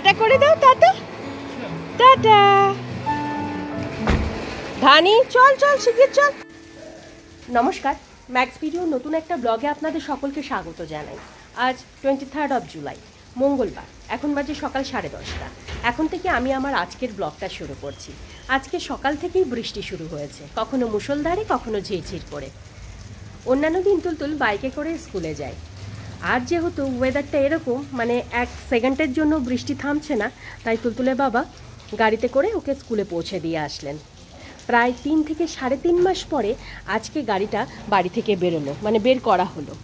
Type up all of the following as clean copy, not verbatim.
Tata করে দাও, tata tata. ধানি চল চল শিগগির চল। নমস্কার, ম্যাক্স ভিডিও নতুন একটা ব্লগে আপনাদের সকলকে স্বাগত জানাই। আজ 23 জুলাই মঙ্গলবার, এখন বাজে সকাল 10:30। এখন থেকে আমি আমার আজকের ব্লগটা শুরু করছি। আজকে সকাল থেকেই বৃষ্টি শুরু হয়েছে, কখনো মুষলধারে কখনো ঝিরঝির করে। অন্যান্য দিন তুলতুল বাইকে করে স্কুলে যায়, আর যেহেতু ওয়েদারটা এরকম, মানে 1 সেকেন্ডের জন্য বৃষ্টি থামছে না, তাই তুলতুলের বাবা গাড়িতে করে ওকে স্কুলে পৌঁছে দিয়ে আসলেন। প্রায় 3 থেকে 3.5 মাস পরে আজকে গাড়িটা বাড়ি থেকে বেরোলো, মানে বের করা হলো।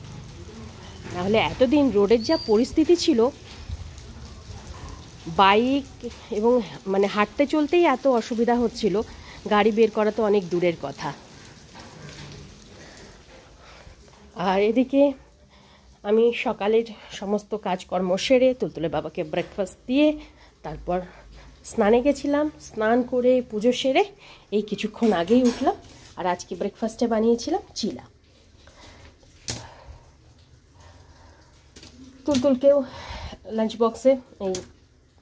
নাহলে এতদিন রোডের যা পরিস্থিতি ছিল, বাইক এবং মানে হাঁটতে চলতেই এত অসুবিধা হচ্ছিল, গাড়ি বের করা তো অনেক দূরের কথা। আর এদিকে আমি সকালের সমস্ত কাজকর্ম সেরে তুলতুলের বাবাকে ব্রেকফাস্ট দিয়ে তারপর স্নানে গেছিলাম। স্নান করে পুজো সেরে এই কিছুক্ষণ আগেই উঠলাম। আর আজকে ব্রেকফাস্টে বানিয়েছিলাম চিলা। তুলতুলকেও লাঞ্চ বক্সে এই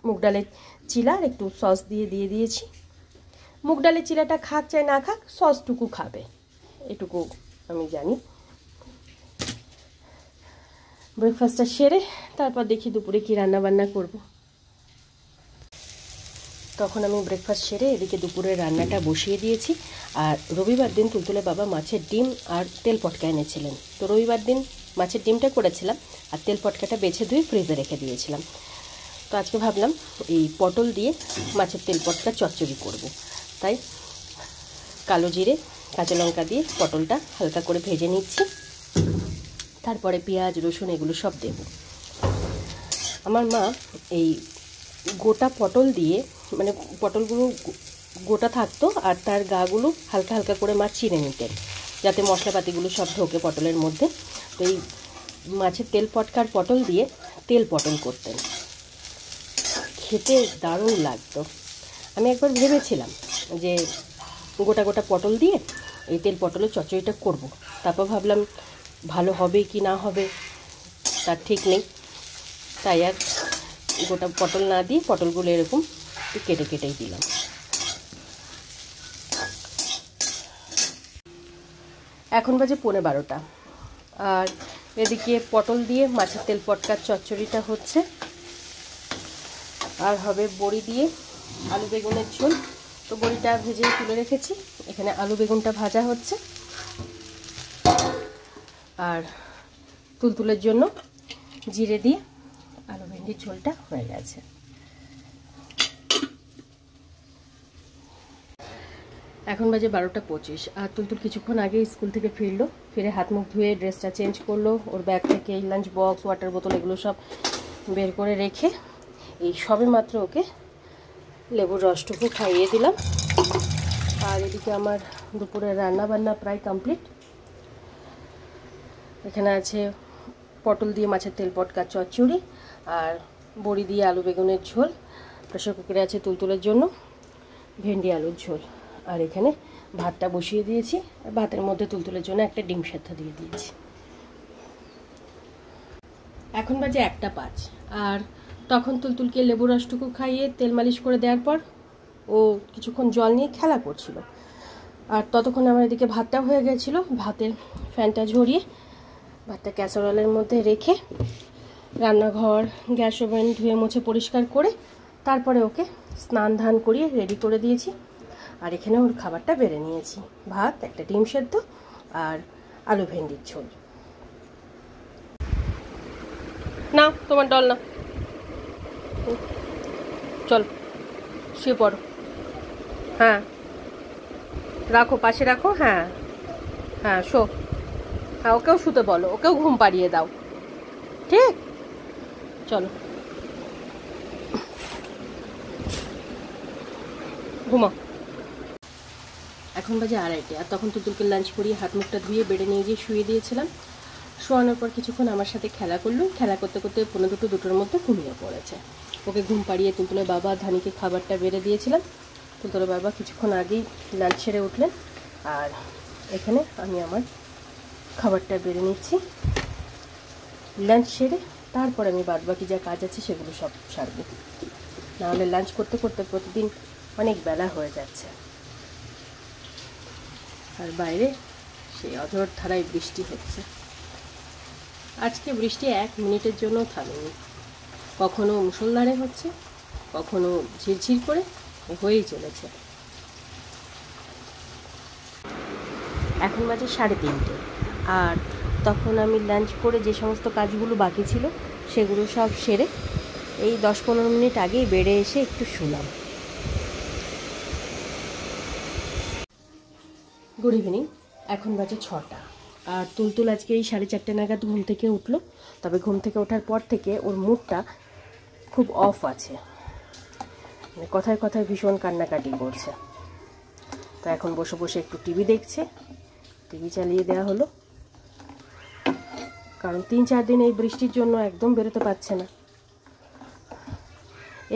মুগ ডালের চিলা আর একটু সস দিয়ে দিয়েছি। মুগ ডালের চিলাটা খাক চাই না খাক, সসটুকু খাবে, এটুকু আমি জানি। ব্রেকফাস্টটা সেরে তারপর দেখি দুপুরে কি রান্না বান্না করব। তখন আমি ব্রেকফাস্ট সেরে এদিকে দুপুরের রান্নাটা বসিয়ে দিয়েছি। আর রবিবার দিন তুলতুলের বাবা মাছের ডিম আর তেল পটকা এনেছিলেন, তো রবিবার দিন মাছের ডিমটা করেছিলাম আর তেল পটকাটা বেছে ধুয়ে ফ্রিজে রেখে দিয়েছিলাম। তো আজকে ভাবলাম এই পটল দিয়ে মাছের তেল পটকা চচ্চড়ি করব। তাই কালো জিরে কাঁচা লঙ্কা দিয়ে পটলটা হালকা করে ভেজে নিচ্ছি, তারপরে পেঁয়াজ রসুন এগুলো সব দেব। আমার মা এই গোটা পটল দিয়ে, মানে পটলগুলো গোটা থাকতো আর তার গাগুলো হালকা হালকা করে মা চিড়ে নিতেন, যাতে মশলাপাতিগুলো সব ঢোকে পটলের মধ্যে। তো এই মাছের তেল পটকার পটল দিয়ে তেল পটল করতেন, খেতে দারুণ লাগতো। আমি একবার ভেবেছিলাম যে গোটা গোটা পটল দিয়ে এই তেল পটলের চচ্চড়িটা করব। তারপর ভাবলাম ভালো হবে কি না হবে তার ঠিক নেই, তাই আর গোটা পটল না দিয়ে পটলগুলো এরকম কেটে কেটেই দিলাম। এখন বাজে 11:15 আর এদিকে পটল দিয়ে মাছের তেল পটকার চচ্চড়িটা হচ্ছে, আর হবে বড়ি দিয়ে আলু বেগুনের ঝোল। তো বড়িটা ভেজে তুলে রেখেছি, এখানে আলু বেগুনটা ভাজা হচ্ছে। আর তুলতুলের জন্য জিরে দিয়ে আলু ভেন্ডির ঝোলটা হয়ে গেছে। এখন বাজে 12:25 আর তুলতুল কিছুক্ষণ আগে স্কুল থেকে ফিরে হাত মুখ ধুয়ে ড্রেসটা চেঞ্জ করলো। ওর ব্যাগ থেকে এই লাঞ্চ বক্স ওয়াটার বোতল এগুলো সব বের করে রেখে এই সবে মাত্র ওকে লেবুর রসটুকু খাইয়ে দিলাম। আর এদিকে আমার দুপুরের রান্না বান্না প্রায় কমপ্লিট। এখানে আছে পটল দিয়ে মাছের তেল পটকার চচ্চড়ি আর বড়ি দিয়ে আলু বেগুনের ঝোল। প্রেসার কুকারে আছে তুলতুলের জন্য ভেন্ডি আলুর ঝোল। আর এখানে ভাতটা বসিয়ে দিয়েছি, ভাতের মধ্যে তুলতুলের জন্য একটা ডিম সেদ্ধ দিয়ে দিয়েছি। এখন বাজে 1:05 আর তখন তুলতুলকে লেবু রসটুকু খাইয়ে তেল মালিশ করে দেওয়ার পর ও কিছুক্ষণ জল নিয়ে খেলা করছিল। আর ততক্ষণ আমার এদিকে ভাতটা হয়ে গেছিলো। ভাতের ফ্যানটা ঝরিয়ে ভাতটা ক্যাসারোলের মধ্যে রেখে রান্নাঘর গ্যাস ওভেন ধুয়ে মুছে পরিষ্কার করে তারপরে ওকে স্নান ধান করিয়ে রেডি করে দিয়েছি। আর এখানে ওর খাবারটা বেড়ে নিয়েছি, ভাত, একটা ডিম সেদ্ধ আর আলু ভেন্ডির ঝোল। না তোমার ডল না, চল শুয়ে পড়ো। হ্যাঁ রাখো, পাশে রাখো। হ্যাঁ হ্যাঁ শো। হ্যাঁ ওকেও শুতে বলো, ওকেও ঘুম পাড়িয়ে দাও, ঠিক? চলো ঘুমাও। এখন বাজে 2:30 আর তখন তুলতুলকে লাঞ্চ করিয়ে হাত মুখটা ধুয়ে বেডে নিয়ে গিয়ে শুয়ে দিয়েছিলাম। শোয়ানোর পর কিছুক্ষণ আমার সাথে খেলা করলো, খেলা করতে করতে 2:45-2টোর মধ্যে ঘুমিয়ে পড়েছে। ওকে ঘুম পাড়িয়ে তুলতুলের বাবা ধানিকে খাবারটা বেড়ে দিয়েছিলাম। তুলতুলের বাবা কিছুক্ষণ আগেই লাঞ্চ সেরে উঠলেন আর এখানে আমি আমার খাবারটা বেড়ে নিচ্ছি। লাঞ্চ সেরে তারপর আমি বাদবাকি যা কাজ আছে সেগুলো সব সারবো। নাহলে লাঞ্চ করতে করতে প্রতিদিন অনেক বেলা হয়ে যাচ্ছে। আর বাইরে সেই অঝোর ধারায় বৃষ্টি হচ্ছে। আজকে বৃষ্টি 1 মিনিটের জন্য থামেনি, কখনো মুষলধারে হচ্ছে, কখনো ঝিরঝির করে হয়েই চলেছে। এখন বাজে 3:30, আর তখন আমি লাঞ্চ করে যে সমস্ত কাজগুলো বাকি ছিল সেগুলো সব সেরে এই 10-15 মিনিট আগেই বেড়ে এসে একটু শুলাম। Good evening. এখন বাজে 6টা, আর তুলতুল আজকে এই 4:30 নাগাদ ঘুম থেকে উঠলো। তবে ঘুম থেকে ওঠার পর থেকে ওর মুডটা খুব অফ আছে, মানে কথায় কথায় ভীষণ কান্নাকাটি করছে। তো এখন বসে বসে একটু টিভি দেখছে। টিভি চালিয়ে দেওয়া হলো, কারণ 3-4 দিন এই বৃষ্টির জন্য একদম বেরোতে পারছে না।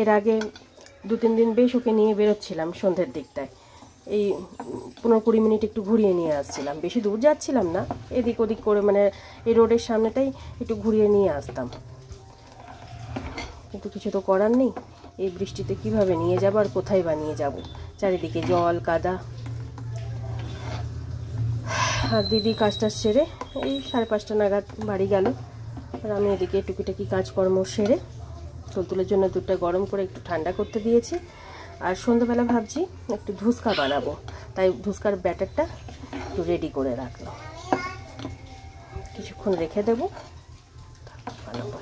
এর আগে 2-3 দিন বেশ ওকে নিয়ে বেরোচ্ছিলাম সন্ধ্যের দিকটায়, এই 15-20 মিনিট একটু ঘুরিয়ে নিয়ে আসছিলাম। বেশি দূর যাচ্ছিলাম না, এদিক ওদিক করে, মানে এই রোডের সামনেটাই একটু ঘুরিয়ে নিয়ে আসতাম। কিন্তু কিছু তো করার নেই, এই বৃষ্টিতে কিভাবে নিয়ে যাব আর কোথায় বা নিয়ে যাব, চারিদিকে জল কাদা। আর দিদি কাজটা সেরে এই 5:30 নাগাদ বাড়ি গেল, আর আমি এদিকে টুকিটাকি কাজকর্ম সেরে তুলতুলের জন্য দুধটা গরম করে একটু ঠান্ডা করতে দিয়েছি। আর সন্ধ্যাবেলা ভাবছি একটু ধুসকা বানাবো, তাই ধুসকার ব্যাটারটা একটু রেডি করে রাখলাম, কিছুক্ষণ রেখে দেবো, বানাবো।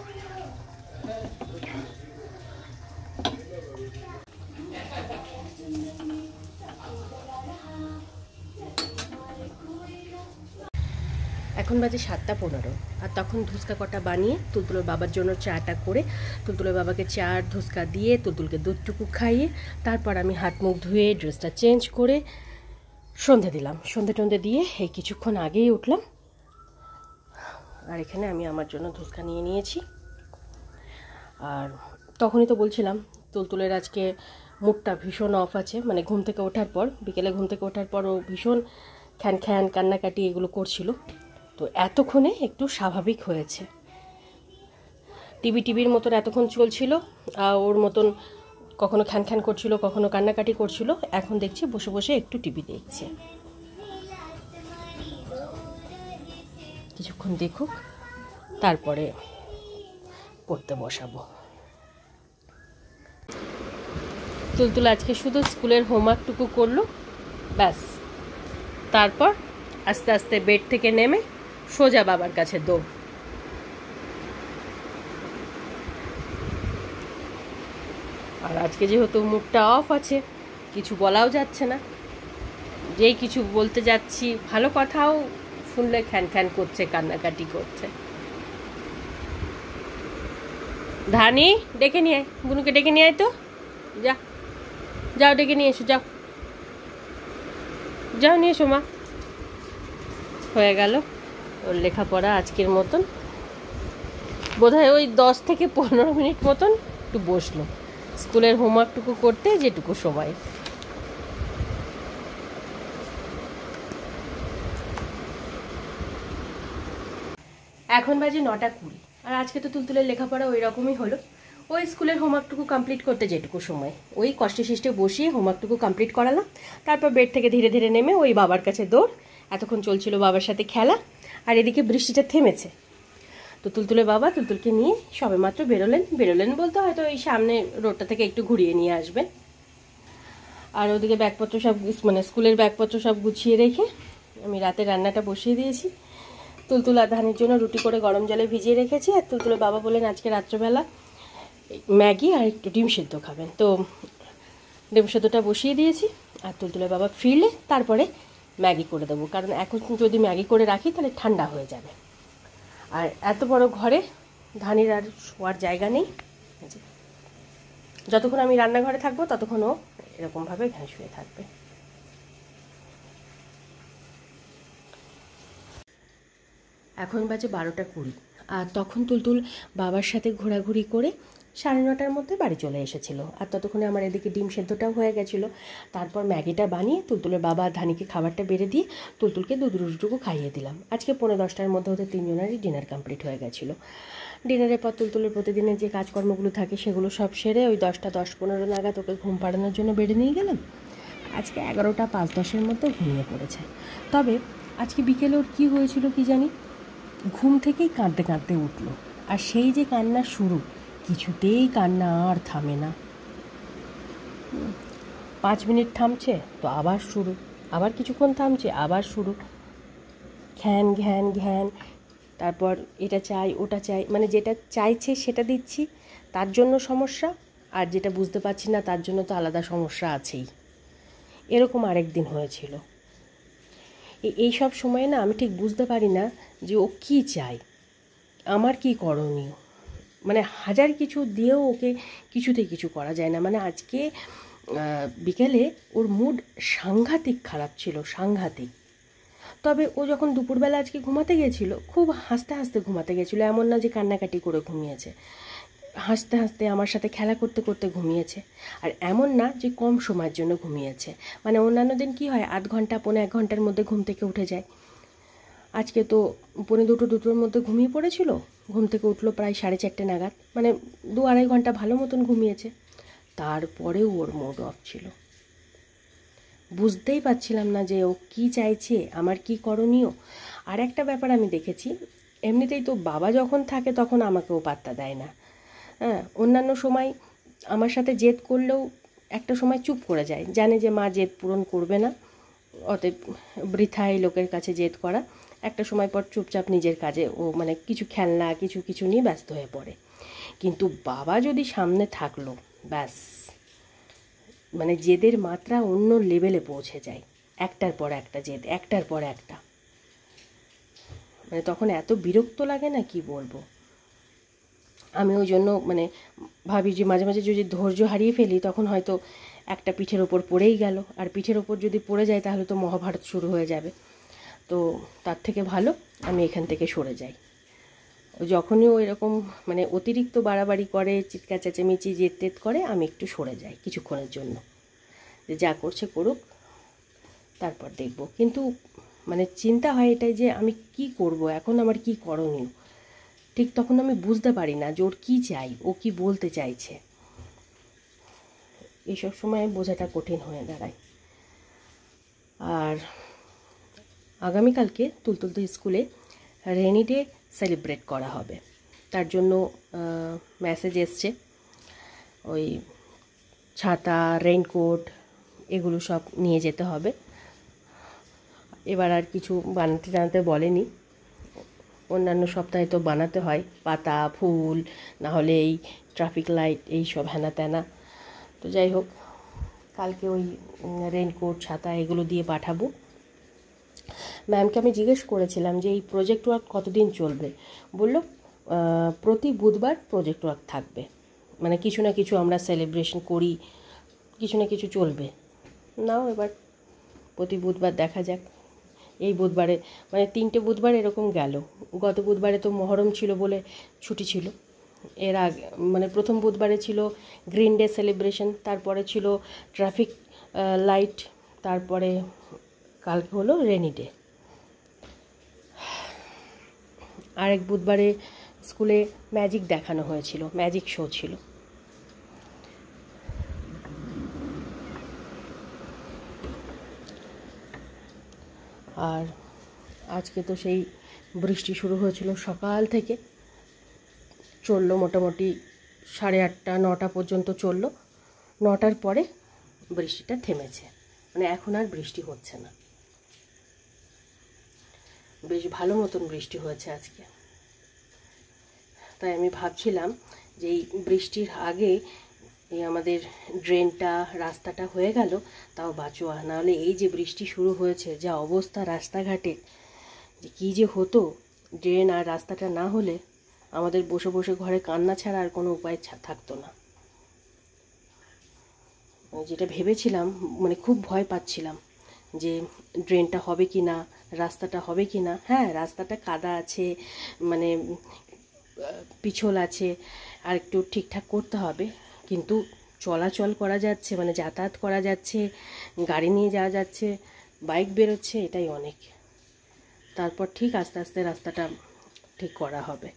এখন বাজে 7:15, আর তখন ধুসকা কটা বানিয়ে তুলতুলের বাবার জন্য চাটা করে তুলতুলের বাবাকে চা আর ধুসকা দিয়ে তুলতুলকে দুধটুকু খাইয়ে তারপর আমি হাত মুখ ধুয়ে ড্রেসটা চেঞ্জ করে সন্ধে দিলাম। সন্ধে টন্ধে দিয়ে এই কিছুক্ষণ আগেই উঠলাম, আর এখানে আমি আমার জন্য ধুসকা নিয়ে নিয়েছি। আর তখনই তো বলছিলাম তুলতুলের আজকে মুডটা ভীষণ অফ আছে, মানে ঘুম থেকে ওঠার পর, বিকেলে ঘুম থেকে ওঠার পর ও ভীষণ খ্যান খ্যান কান্নাকাটি এগুলো করছিল। তো এতক্ষণে একটু স্বাভাবিক হয়েছে। টিভির মতন এতক্ষণ চলছিল, ওর মতন কখনো খ্যান খ্যান করছিল, কখনো কান্নাকাটি করছিল। এখন দেখছি বসে বসে একটু টিভি দেখছে। কিছুক্ষণ দেখুক, তারপরে পড়তে বসাবো। তুলতুল আজকে শুধু স্কুলের হোমওয়ার্কটুকু করলো, ব্যাস। তারপর আস্তে আস্তে বেড থেকে নেমে সোজা বাবার কাছে দৌড়। আর আজকে যেহেতু মুডটা অফ আছে, কিছু বলাও যাচ্ছে না, যেই কিছু বলতে যাচ্ছি ভালো কথাও শুনলে খ্যান খ্যান করছে, কান্নাকাটি করছে। ধানি, ডেকে নিয়ে আয়, বুনুকে ডেকে নিয়ে আয় তো, যা যাও ডেকে নিয়ে এসো, যাও যাও নিয়ে এসো মা। হয়ে গেল ওর লেখাপড়া আজকের মতন। বোধহয় ওই 10 থেকে 15 মিনিট মতন একটু বসলো স্কুলের হোমওয়ার্কটুকু করতে, যেটুকু সময়। এখন বাজে 9:20, আর আজকে তো তুলতুলের লেখাপড়া ওই রকমই হলো। ওই স্কুলের হোমওয়ার্কটুকু কমপ্লিট করতে যেটুকু সময়, ওই কষ্টে শিষ্টে বসিয়ে হোমওয়ার্কটুকু কমপ্লিট করালাম। তারপর বেড থেকে ধীরে ধীরে নেমে ওই বাবার কাছে দৌড়। এতক্ষণ চলছিল বাবার সাথে খেলা, আর এদিকে বৃষ্টিটা থেমেছে। তো তুলতুলের বাবা তুলতুলকে নিয়ে সবে মাত্র বেরোলেন বলতে হয়তো ওই সামনে রোডটা থেকে একটু ঘুরিয়ে নিয়ে আসবেন। আর ওদিকে ব্যাগপত্র সব, মানে স্কুলের ব্যাগপত্র সব গুছিয়ে রেখে আমি রাতে রান্নাটা বসিয়ে দিয়েছি। তুলতুল আর ধানের জন্য রুটি করে গরম জলে ভিজিয়ে রেখেছি। আর তুলতুলের বাবা বললেন আজকে রাত্রেবেলা ম্যাগি আর একটু ডিম সিদ্ধ খাবেন, তো ডিম সিদ্ধটা বসিয়ে দিয়েছি। আর তুলতুলের বাবা ফিরলে তারপরে ম্যাগি করে দেবো, কারণ এখন যদি ম্যাগি করে রাখি তাহলে ঠান্ডা হয়ে যাবে। আর এত বড় ঘরে ধানির আর শোয়ার জায়গা নেই, যতক্ষণ আমি রান্নাঘরে থাকবো ততক্ষণ ও এরকমভাবে এখানে শুয়ে থাকবে। এখন বাজে 12:20, আর তখন তুলতুল বাবার সাথে ঘোরাঘুরি করে 9:30টার মধ্যে বাড়ি চলে এসেছিলো। আর ততক্ষণে আমার এদিকে ডিম সেদ্ধটাও হয়ে গেছিলো। তারপর ম্যাগিটা বানিয়ে তুলতুলের বাবা আর ধানিকে খাবারটা বেড়ে দিয়ে তুলতুলকে দুধ রুটিটুকু খাইয়ে দিলাম। আজকে 9:45টার মধ্যে ওদের তিনজনেরই ডিনার কমপ্লিট হয়ে গেছিলো। ডিনারের পর তুলতুলের প্রতিদিনের যে কাজকর্মগুলো থাকে সেগুলো সব সেরে ওই 10টা 10-15 নাগাদ ওকে ঘুম পাড়ানোর জন্য বেড়ে নিয়ে গেলাম। আজকে 11টা 5-10-এর মধ্যে ঘুমিয়ে পড়েছে। তবে আজকে বিকেলে ওর কী হয়েছিল কি জানি, ঘুম থেকেই কাঁদতে কাঁদতে উঠলো। আর সেই যে কান্না শুরু, কিছুতেই কান্না আর থামে না। 5 মিনিট থামছে তো আবার শুরু, আবার কিছুক্ষণ থামছে আবার শুরু, ঘ্যান ঘ্যান ঘ্যান। তারপর এটা চাই ওটা চাই, মানে যেটা চাইছে সেটা দিচ্ছি, তার জন্য সমস্যা, আর যেটা বুঝতে পারছি না তার জন্য তো আলাদা সমস্যা আছেই। এরকম আরেক দিন হয়েছিল। এই সব সময়ে না আমি ঠিক বুঝতে পারি না যে ও কী চায়, আমার কি করণীয়। মানে হাজার কিছু দিয়েও ওকে কিছুতেই কিছু করা যায় না। মানে আজকে বিকেলে ওর মুড সাংঘাতিক খারাপ ছিল, সাংঘাতিক। তবে ও যখন দুপুরবেলা আজকে ঘুমাতে গেছিলো, খুব হাসতে হাসতে ঘুমাতে গেছিলো, এমন না যে কান্নাকাটি করে ঘুমিয়েছে। হাসতে হাসতে আমার সাথে খেলা করতে করতে ঘুমিয়েছে। আর এমন না যে কম সময়ের জন্য ঘুমিয়েছে, মানে অন্যান্য দিন কী হয় 8 ঘন্টা 1.5 ঘন্টার মধ্যে ঘুম থেকে উঠে যায়। আজকে তো 2:45-2টোর মধ্যে ঘুমিয়ে পড়েছিল, ঘুম থেকে উঠলো প্রায় 4:30 নাগাদ, মানে 2-2.5 ঘন্টা ভালো মতন ঘুমিয়েছে। তারপরেও ওর মুড অফ ছিল। বুঝতেই পারছিলাম না যে ও কী চাইছে, আমার কি করণীয়। আর একটা ব্যাপার আমি দেখেছি, এমনিতেই তো বাবা যখন থাকে তখন আমাকেও পাত্তা দেয় না। হ্যাঁ, অন্যান্য সময় আমার সাথে জেদ করলেও একটা সময় চুপ করে যায়, জানে যে মা জেদ পূরণ করবে না, অতএব বৃথায় লোকের কাছে জেদ করা। একটা সময় পর চুপচাপ নিজের কাজে ও মানে কিছু খেলনা কিছু নিয়ে ব্যস্ত হয়ে পড়ে। কিন্তু বাবা যদি সামনে থাকলো, ব্যাস, মানে জেদের মাত্রা অন্য লেভেলে পৌঁছে যায়। একটার পর একটা জেদ, একটার পর একটা, মানে তখন এত বিরক্ত লাগে না কি বলবো। আমি ওই জন্য মানে ভাবি যে মাঝে মাঝে যদি ধৈর্য হারিয়ে ফেলি তখন হয়তো একটা পিঠের ওপর পড়েই গেল, আর পিঠের ওপর যদি পড়ে যায় তাহলে তো মহাভারত শুরু হয়ে যাবে। তো তার থেকে ভালো আমি এখান থেকে সরে যাই। যখনই ও এরকম মানে অতিরিক্ত বাড়াবাড়ি করে, চিৎকার চেঁচামেচি জেদ টেদ করে, আমি একটু সরে যাই কিছুক্ষণের জন্য, যে যা করছে করুক, তারপর দেখব। কিন্তু মানে চিন্তা হয় এটাই যে আমি কি করব এখন, আমার কি করণীয়। ঠিক তখন আমি বুঝতে পারি না যে ওর কী চাই, ও কি বলতে চাইছে। এইসব সময় বোঝাটা কঠিন হয়ে দাঁড়ায়। আর আগামীকালকে তুলতুলদের স্কুলে রেনি ডে সেলিব্রেট করা হবে, তার জন্য মেসেজ এসছে। ওই ছাতা, রেইনকোট এগুলো সব নিয়ে যেতে হবে। এবার আর কিছু বানাতে বলেনি, অন্যান্য সপ্তাহে তো বানাতে হয়, পাতা, ফুল, না হলে এই ট্রাফিক লাইট, এই সব হ্যানা ত্যানা। তো যাই হোক, কালকে ওই রেইনকোট, ছাতা এগুলো দিয়ে পাঠাবো। ম্যামকে আমি জিজ্ঞেস করেছিলাম যে এই প্রজেক্ট ওয়ার্ক কতদিন চলবে। বললো প্রতি বুধবার প্রজেক্ট ওয়ার্ক থাকবে, মানে কিছু না কিছু আমরা সেলিব্রেশন করি, কিছু না কিছু চলবে। নাও এবার প্রতি বুধবার দেখা যাক। এই বুধবারে মানে 3টে বুধবার এরকম গেল। গত বুধবারে তো মহরম ছিল বলে ছুটি ছিল। এর আগে মানে প্রথম বুধবারে ছিল গ্রিন ডে সেলিব্রেশন, তারপরে ছিল ট্রাফিক লাইট, তারপরে কালকে হলো রেনি ডে। আরেক বুধবারে স্কুলে ম্যাজিক দেখানো হয়েছিল, ম্যাজিক শো ছিল। আর আজকে তো সেই বৃষ্টি শুরু হয়েছিল সকাল থেকে, চললো মোটামুটি 8:30 9টা পর্যন্ত চললো। 9টার পরে বৃষ্টিটা থেমেছে, মানে এখন আর বৃষ্টি হচ্ছে না। বেশ ভালো মতন বৃষ্টি হয়েছে আজকে। তাই আমি ভাবছিলাম যে এই বৃষ্টির আগে এই আমাদের ড্রেনটা, রাস্তাটা হয়ে গেল তাও বাঁচোয়া, নাহলে এই যে বৃষ্টি শুরু হয়েছে, যা অবস্থা রাস্তাঘাটে, যে কী যে হতো, ড্রেন আর রাস্তাটা না হলে আমাদের বসে বসে ঘরে কান্না ছাড়া আর কোনো উপায় থাকতো না। যেটা ভেবেছিলাম, মানে খুব ভয় পাচ্ছিলাম যে ড্রেনটা হবে কি না, রাস্তাটা হবে কি না। হ্যাঁ, রাস্তাটা কাদা আছে, মানে পিছল আছে, আর একটু ঠিকঠাক করতে হবে, কিন্তু চলাচল করা যাচ্ছে, মানে যাতায়াত করা যাচ্ছে, গাড়ি নিয়ে যাওয়া যাচ্ছে, বাইক বেরোচ্ছে, এটাই অনেক। তারপর ঠিক আস্তে আস্তে রাস্তাটা ঠিক করা হবে।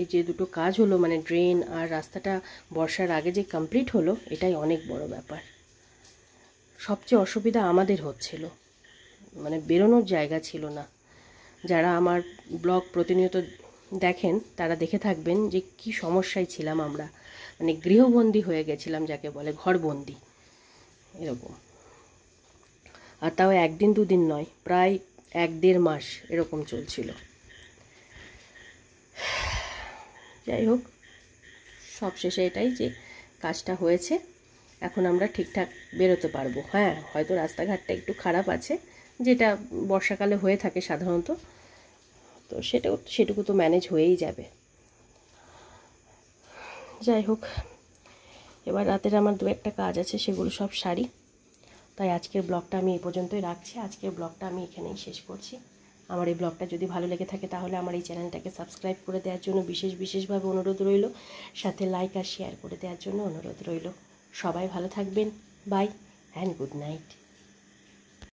এই যে দুটো কাজ হলো, মানে ড্রেন আর রাস্তাটা বর্ষার আগে যে কমপ্লিট হলো, এটাই অনেক বড় ব্যাপার। সবচেয়ে অসুবিধা আমাদের হচ্ছিল, মানে বেরোনোর জায়গা ছিল না। যারা আমার ব্লগ প্রতিনিয়ত দেখেন তারা দেখে থাকবেন যে কি সমস্যায় ছিলাম আমরা, মানে গৃহবন্দী হয়ে গেছিলাম, যাকে বলে ঘরবন্দি এরকম। আর তাও একদিন দুদিন নয়, প্রায় 1-1.5 মাস এরকম চলছিল। যাই হোক, সবশেষে এটাই যে কাজটা হয়েছে, এখন আমরা ঠিকঠাক বেরোতে পারবো। হ্যাঁ, হয়তো রাস্তাঘাটটা একটু খারাপ আছে, যেটা বর্ষাকালে হয়ে থাকে সাধারণত, তো সেটুকু তো ম্যানেজ হয়েই যাবে। যাই হোক, এবার রাতের আমার 2-1টা কাজ আছে, সেগুলো সব সারি। তাই আজকের ব্লগটা আমি এই পর্যন্তই রাখছি। আজকের ব্লগটা আমি এখানেই শেষ করছি। আমার এই ব্লগটা যদি ভালো লেগে থাকে তাহলে আমার এই চ্যানেলটাকে সাবস্ক্রাইব করে দেওয়ার জন্য বিশেষভাবে অনুরোধ রইল, সাথে লাইক আর শেয়ার করে দেওয়ার জন্য অনুরোধ রইল। সবাই ভালো থাকবেন। Bye and good night.